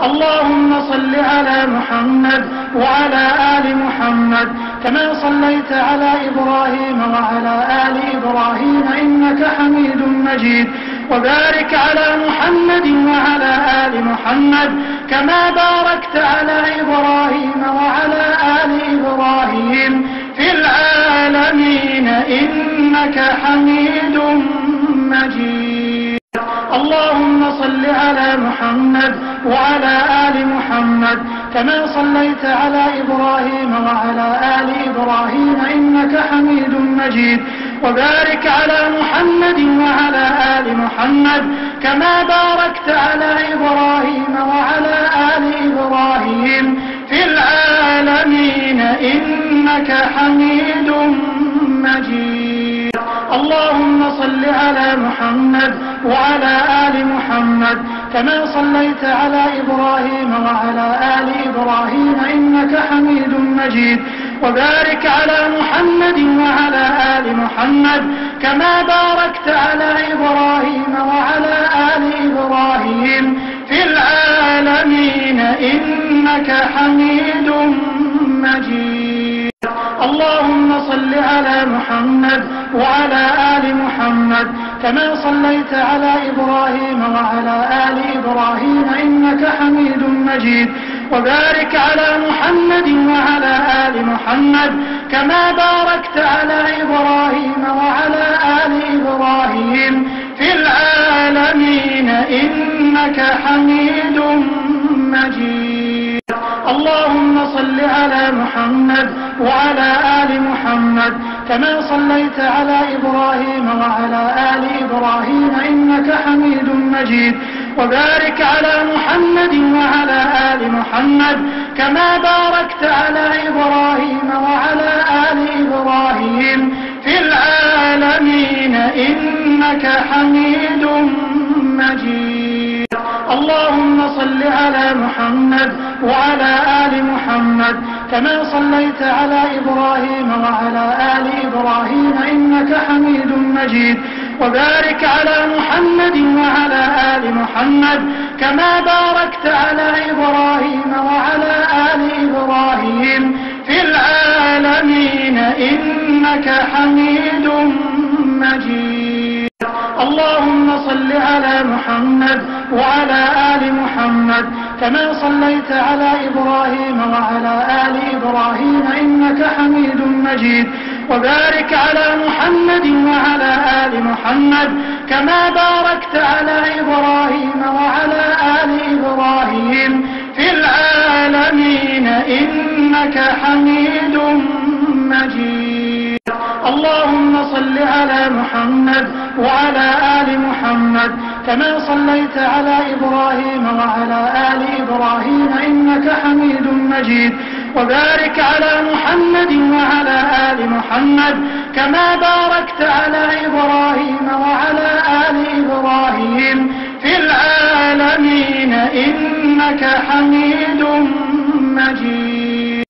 اللهم صل على محمد وعلى آل محمد كما صليت على إبراهيم وعلى آل إبراهيم إنك حميد مجيد. وبارك على محمد وعلى آل محمد كما باركت على إبراهيم وعلى آل إبراهيم في العالمين إنك حميد مجيد. اللهم صل على محمد وعلى آل محمد كما صليت على إبراهيم وعلى آل إبراهيم إنك حميد مجيد. وبارك على محمد وعلى آل محمد كما باركت على إبراهيم وعلى آل إبراهيم في العالمين إنك حميد مجيد. اللهم صل على محمد وعلى آل محمد كما صليت على إبراهيم وعلى آل إبراهيم إنك حميد مجيد. وبارك على محمد وعلى آل محمد كما باركت على إبراهيم وعلى آل إبراهيم في العالمين إنك حميد مجيد. اللهم صل على محمد وعلى آل محمد كما صليت على إبراهيم وعلى آل إبراهيم إنك حميد مجيد. وبارك على محمد وعلى آل محمد كما باركت على إبراهيم وعلى آل إبراهيم في العالمين إنك حميد مجيد. اللهم صل على محمد وعلى آل محمد كما صليت على إبراهيم وعلى آل إبراهيم إنك حميد مجيد. وبارك على محمد وعلى آل محمد كما باركت على إبراهيم وعلى آل إبراهيم في العالمين إنك حميد مجيد. اللهم صل على محمد وعلى آل محمد كما صليت على إبراهيم وعلى آل إبراهيم إنك حميد مجيد. وبارك على محمد وعلى آل محمد كما باركت على إبراهيم وعلى آل إبراهيم في العالمين إنك حميد مجيد. اللهم صل على محمد وعلى آل محمد كما صليت على إبراهيم وعلى آل إبراهيم إنك حميد مجيد. وبارك على محمد وعلى آل محمد كما باركت على إبراهيم وعلى آل إبراهيم في العالمين إنك حميد مجيد. اللهم صل على محمد وعلى آل محمد كما صليت على إبراهيم وعلى آل إبراهيم إنك حميد مجيد. وبارك على محمد وعلى آل محمد كما باركت على إبراهيم وعلى آل إبراهيم في العالمين إنك حميد مجيد.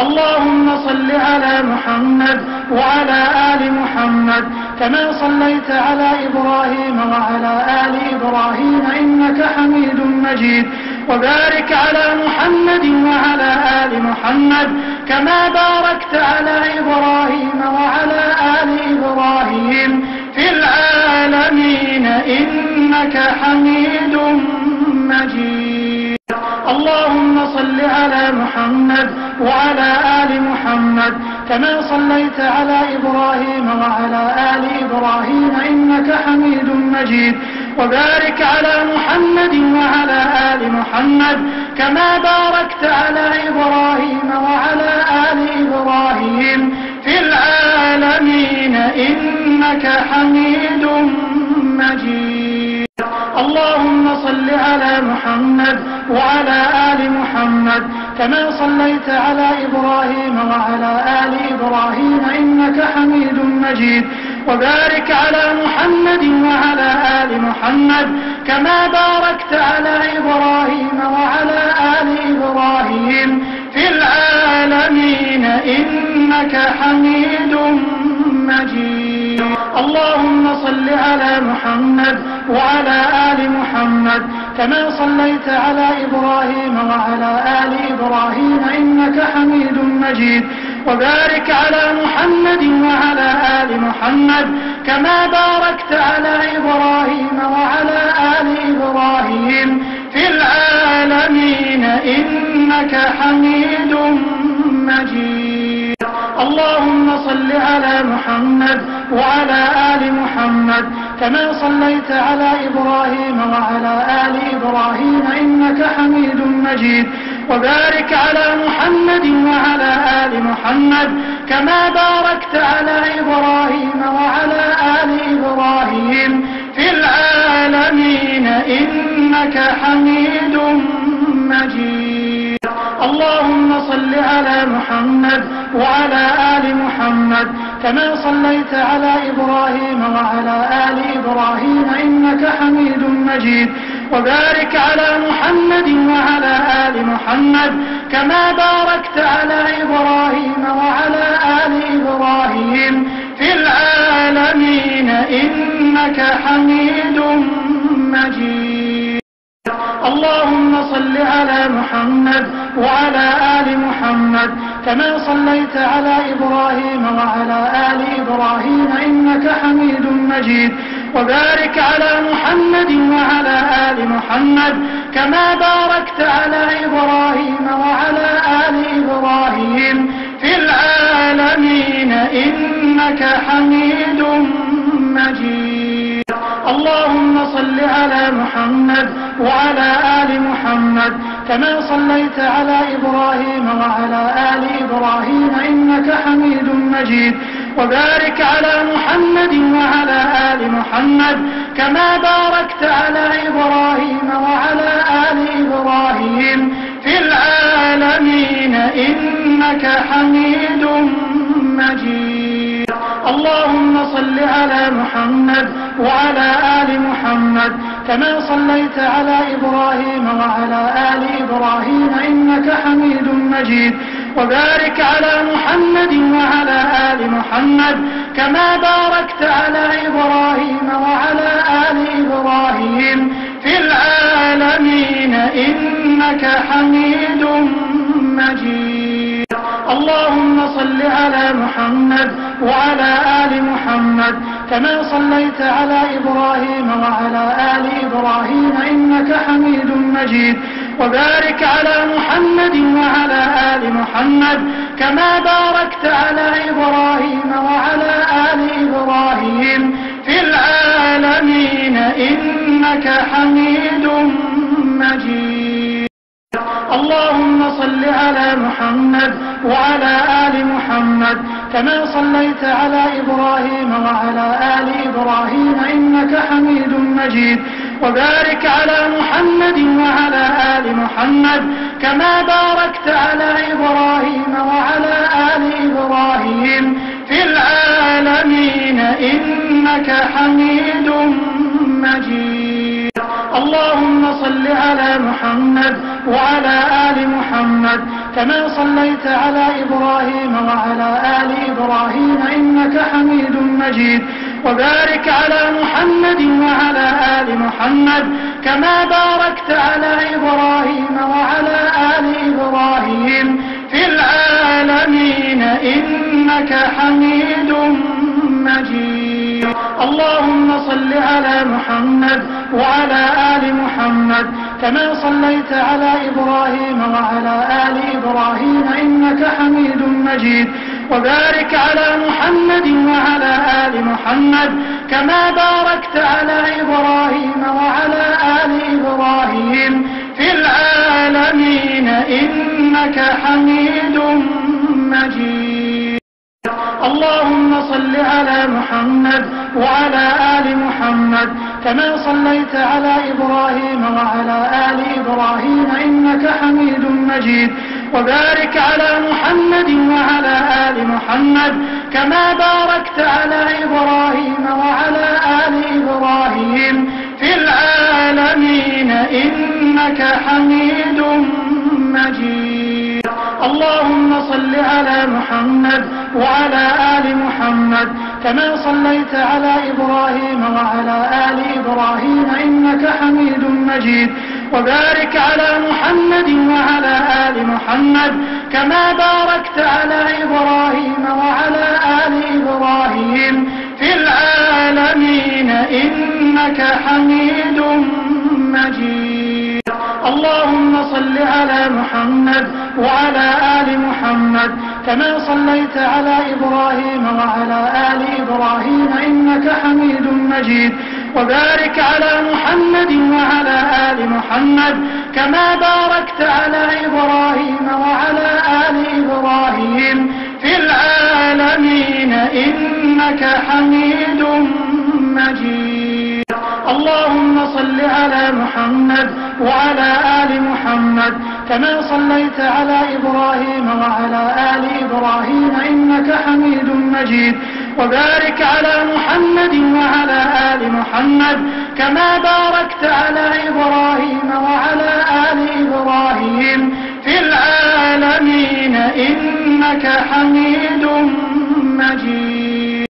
اللهم صل على محمد وعلى آل محمد كما صليت على إبراهيم وعلى آل إبراهيم إنك حميد مجيد. وبارك على محمد وعلى آل محمد كما باركت على إبراهيم وعلى آل إبراهيم في العالمين إنك حميد مجيد. اللهم صل على محمد وعلى آل محمد كما صليت على إبراهيم وعلى آل إبراهيم إنك حميد مجيد. وبارك على محمد وعلى آل محمد كما باركت على إبراهيم وعلى آل إبراهيم في العالمين إنك حميد مجيد. اللهم صل على محمد وعلى آل محمد كما صليت على إبراهيم وعلى آل إبراهيم إنك حميد مجيد. وبارك على محمد وعلى آل محمد كما باركت على إبراهيم وعلى آل إبراهيم في العالمين إنك حميد مجيد. اللهم صل على محمد وعلى آل محمد كما صليت على إبراهيم وعلى آل إبراهيم إنك حميد مجيد. وبارك على محمد وعلى آل محمد كما باركت على إبراهيم وعلى آل إبراهيم في العالمين إنك حميد مجيد. اللهم صل على محمد وعلى آل محمد كما صليت على إبراهيم وعلى آل إبراهيم إنك حميد مجيد. وبارك على محمد وعلى آل محمد كما باركت على إبراهيم وعلى آل إبراهيم في العالمين إنك حميد مجيد. اللهم صل على محمد وعلى آل محمد كما صليت على إبراهيم وعلى آل إبراهيم إنك حميد مجيد. وبارك على محمد وعلى آل محمد كما باركت على إبراهيم وعلى آل إبراهيم في العالمين إنك حميد مجيد. اللهم صل على محمد وعلى آل محمد كما صليت على إبراهيم وعلى آل إبراهيم إنك حميد مجيد. وبارك على محمد وعلى آل محمد كما باركت على إبراهيم وعلى آل إبراهيم في العالمين إنك حميد مجيد. اللهم صل على محمد وعلى آل محمد كما صليت على إبراهيم وعلى آل إبراهيم إنك حميد مجيد. وبارك على محمد وعلى آل محمد كما باركت على إبراهيم وعلى آل إبراهيم في العالمين إنك حميد مجيد. اللهم صل على محمد وعلى آل محمد كما صليت على إبراهيم وعلى آل إبراهيم إنك حميد مجيد. وبارك على محمد وعلى آل محمد كما باركت على إبراهيم وعلى آل إبراهيم في العالمين إنك حميد مجيد. اللهم صل على محمد وعلى آل محمد كما صليت على إبراهيم وعلى آل إبراهيم إنك حميد مجيد. وبارك على محمد وعلى آل محمد كما باركت على إبراهيم وعلى آل إبراهيم في العالمين إنك حميد مجيد. اللهم صل على محمد وعلى آل محمد كما صليت على إبراهيم وعلى آل إبراهيم إنك حميد مجيد. وبارك على محمد وعلى آل محمد كما باركت على إبراهيم وعلى آل إبراهيم في العالمين إنك حميد مجيد. اللهم صل على محمد وعلى آل محمد كما صليت على إبراهيم وعلى آل إبراهيم إنك حميد مجيد. وبارك على محمد وعلى آل محمد كما باركت على إبراهيم وعلى آل إبراهيم في العالمين إنك حميد مجيد. اللهم صل على محمد وعلى آل محمد كما صليت على إبراهيم وعلى آل إبراهيم إنك حميد مجيد. وبارك على محمد وعلى آل محمد كما باركت على إبراهيم وعلى آل إبراهيم في العالمين إنك حميد مجيد. اللهم صل على محمد وعلى آل محمد كما صليت على إبراهيم وعلى آل إبراهيم إنك حميد مجيد. وبارك على محمد وعلى آل محمد كما باركت على إبراهيم وعلى آل إبراهيم في العالمين إنك حميد مجيد. اللهم صل على محمد وعلى آل محمد كما صليت على إبراهيم وعلى آل إبراهيم إنك حميد مجيد. وبارك على محمد وعلى آل محمد كما باركت على إبراهيم وعلى آل إبراهيم في العالمين إنك حميد مجيد. اللهم صل على محمد وعلى آل محمد كما صليت على إبراهيم وعلى آل إبراهيم إنك حميد مجيد. وبارك على محمد وعلى آل محمد كما باركت على إبراهيم وعلى آل إبراهيم في العالمين إنك حميد مجيد. اللهم صل على محمد وعلى آل محمد كما صليت على إبراهيم وعلى آل إبراهيم إنك حميد مجيد. وبارك على محمد وعلى آل محمد كما باركت على إبراهيم وعلى آل إبراهيم في العالمين إنك حميد مجيد.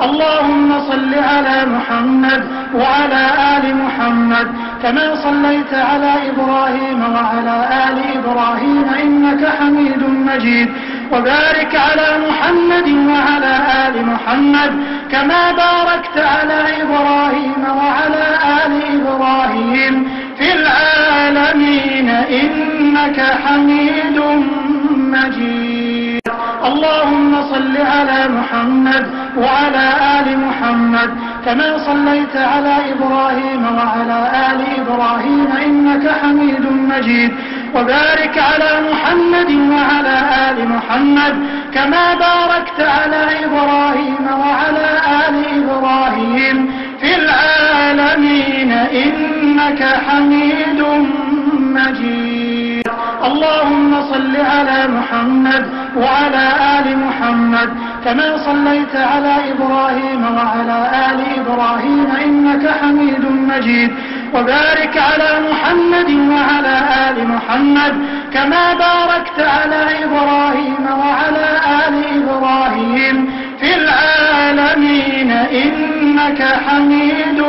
اللهم صل على محمد وعلى آل محمد كما صليت على إبراهيم وعلى آل إبراهيم إنك حميد مجيد. وبارك على محمد وعلى آل محمد كما باركت على إبراهيم وعلى آل إبراهيم في العالمين إنك حميد مجيد. اللهم صل على محمد وعلى آل محمد كما صليت على إبراهيم وعلى آل إبراهيم إنك حميد مجيد. وبارك على محمد وعلى آل محمد كما باركت على إبراهيم وعلى آل إبراهيم في العالمين إنك حميد مجيد. اللهم صل على محمد وعلى آل محمد كما صليت على إبراهيم وعلى آل إبراهيم إنك حميد مجيد. وبارك على محمد وعلى آل محمد كما باركت على إبراهيم وعلى آل إبراهيم في العالمين إنك حميد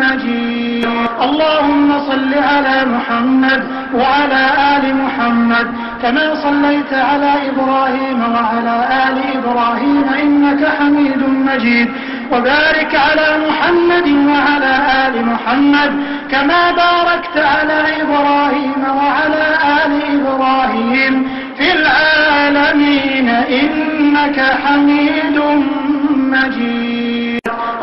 مجيد. اللهم صل على محمد وعلى آل محمد كما صليت على إبراهيم وعلى آل إبراهيم إنك حميد مجيد. وبارك على محمد وعلى آل محمد كما باركت على إبراهيم وعلى آل إبراهيم في العالمين إنك حميد مجيد.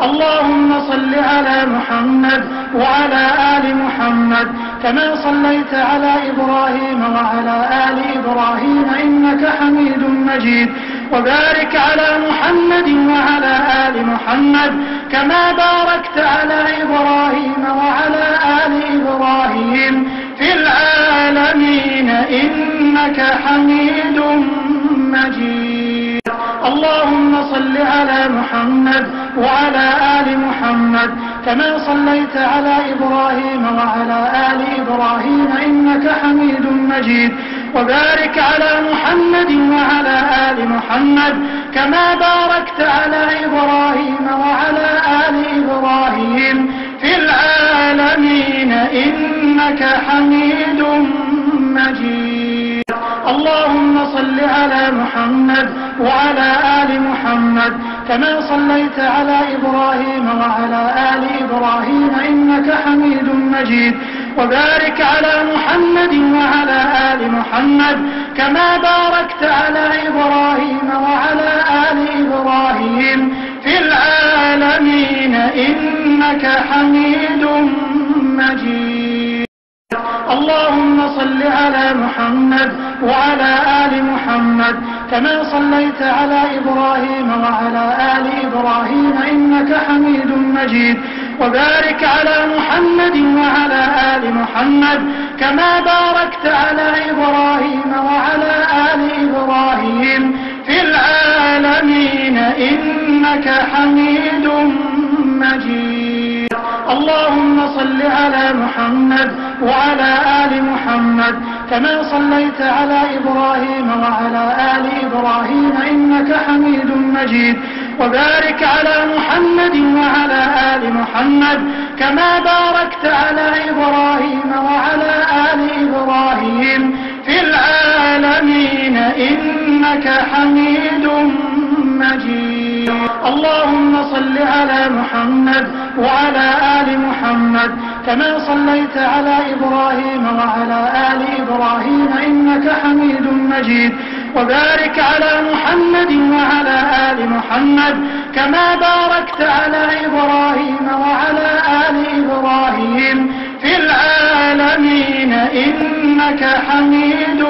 اللهم صل على محمد وعلى آل محمد كما صليت على إبراهيم وعلى آل إبراهيم إنك حميد مجيد. وبارك على محمد وعلى آل محمد كما باركت على إبراهيم وعلى آل إبراهيم في العالمين إنك حميد مجيد. اللهم صل على محمد وعلى آل محمد كما صليت على إبراهيم وعلى آل إبراهيم إنك حميد مجيد. وبارك على محمد وعلى آل محمد كما باركت على إبراهيم وعلى آل إبراهيم في العالمين إنك حميد مجيد. اللهم صل على محمد وعلى آل محمد كما صليت على إبراهيم وعلى آل إبراهيم إنك حميد مجيد. وبارك على محمد وعلى آل محمد كما باركت على إبراهيم وعلى آل إبراهيم في العالمين إنك حميد مجيد. اللهم صل على محمد وعلى آل محمد كما صليت على إبراهيم وعلى آل إبراهيم إنك حميد مجيد. وبارك على محمد وعلى آل محمد كما باركت على إبراهيم وعلى آل إبراهيم في العالمين إنك حميد مجيد. اللهم صل على محمد وعلى آل محمد كما صليت على إبراهيم وعلى آل إبراهيم إنك حميد مجيد. وبارك على محمد وعلى آل محمد كما باركت على إبراهيم وعلى آل إبراهيم في العالمين إنك حميد مجيد. اللهم صل على محمد وعلى آل محمد كما صليت على إبراهيم وعلى آل إبراهيم إنك حميد مجيد. وبارك على محمد وعلى آل محمد كما باركت على إبراهيم وعلى آل إبراهيم في العالمين إنك حميد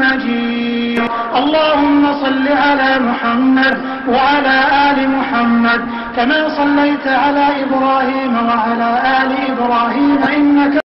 مجيد. اللهم صل على محمد وعلى آل محمد كما صليت على إبراهيم وعلى آل إبراهيم إنك